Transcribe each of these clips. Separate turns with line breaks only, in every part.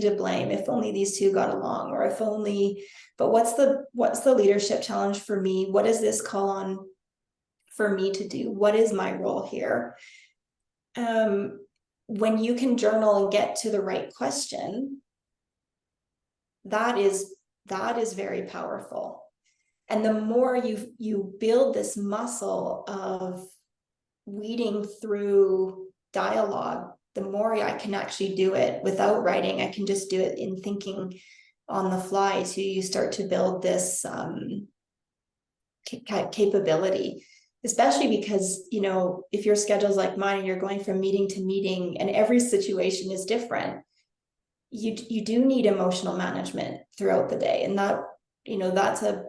to blame, if only these two got along, or if only, but what's the leadership challenge for me? What does this call on for me to do? What is my role here? When you can journal and get to the right question, that is very powerful. And the more you build this muscle of weeding through dialogue, the more I can actually do it without writing. I can just do it in thinking on the fly. So you start to build this capability, especially because, you know, if your schedule is like mine and you're going from meeting to meeting and every situation is different, you do need emotional management throughout the day. And that, you know, that's a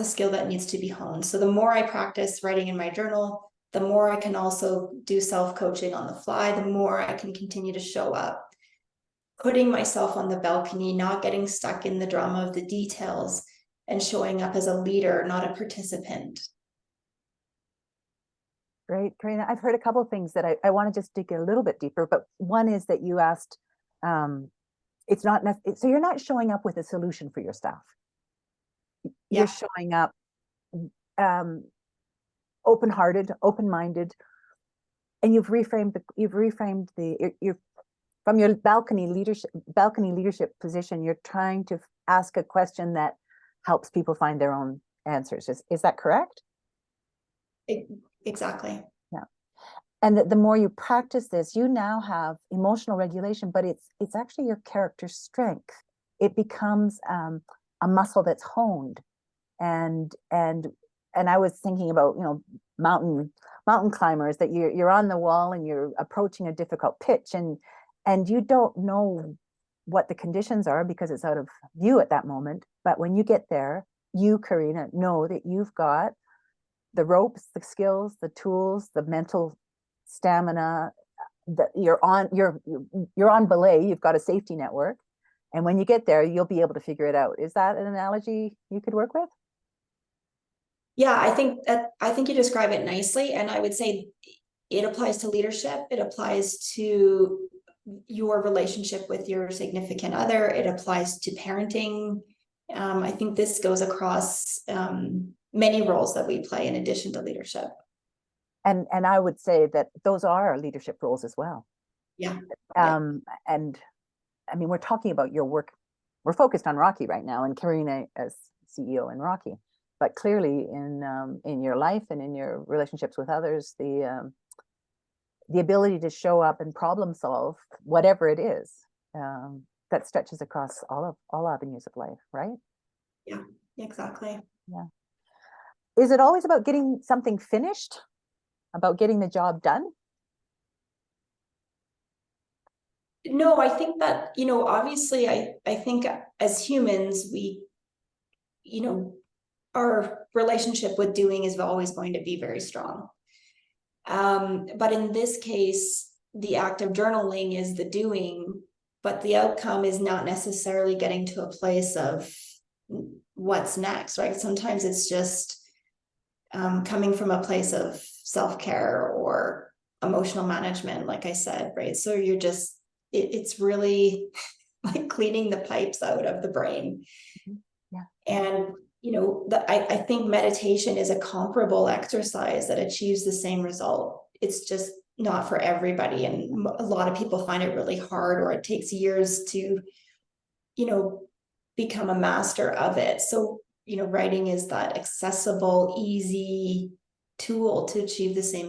skill that needs to be honed. So the more I practice writing in my journal, the more I can also do self-coaching on the fly, the more I can continue to show up, putting myself on the balcony, not getting stuck in the drama of the details, and showing up as a leader, not a participant.
Great, Karina. I've heard a couple of things that I want to just dig a little bit deeper, but one is that you asked, it's not, so you're not showing up with a solution for your staff. You're showing up open-hearted, open-minded, and you've reframed you're from your balcony leadership position. You're trying to ask a question that helps people find their own answers. Is that correct?
Exactly.
Yeah. And the more you practice this, you now have emotional regulation, but it's actually your character strength. It becomes a muscle that's honed. And I was thinking about, you know, mountain climbers, that you're on the wall and you're approaching a difficult pitch, and you don't know what the conditions are because it's out of view at that moment. But when you get there, you, Karina, know that you've got the ropes, the skills, the tools, the mental stamina, that you're on belay, you've got a safety network. And when you get there, you'll be able to figure it out. Is that an analogy you could work with?
Yeah, I think you describe it nicely. And I would say it applies to leadership. It applies to your relationship with your significant other. It applies to parenting. I think this goes across many roles that we play in addition to leadership.
And I would say that those are leadership roles as well.
Yeah.
And I mean, we're talking about your work. We're focused on Rocky right now, and Karina as CEO in Rocky. But clearly, in your life and in your relationships with others, the ability to show up and problem solve whatever it is, that stretches across all avenues of life, right?
Yeah, exactly.
Yeah. Is it always about getting something finished? About getting the job done?
No, I think that, you know, obviously I think as humans, we, you know, our relationship with doing is always going to be very strong. But in this case, the act of journaling is the doing, but the outcome is not necessarily getting to a place of what's next, right? Sometimes it's just coming from a place of self-care or emotional management, like I said, right? So you're just, it's really like cleaning the pipes out of the brain.
Yeah.
And, you know, I think meditation is a comparable exercise that achieves the same result. It's just not for everybody. And a lot of people find it really hard, or it takes years to, you know, become a master of it. So, you know, writing is that accessible, easy tool to achieve the same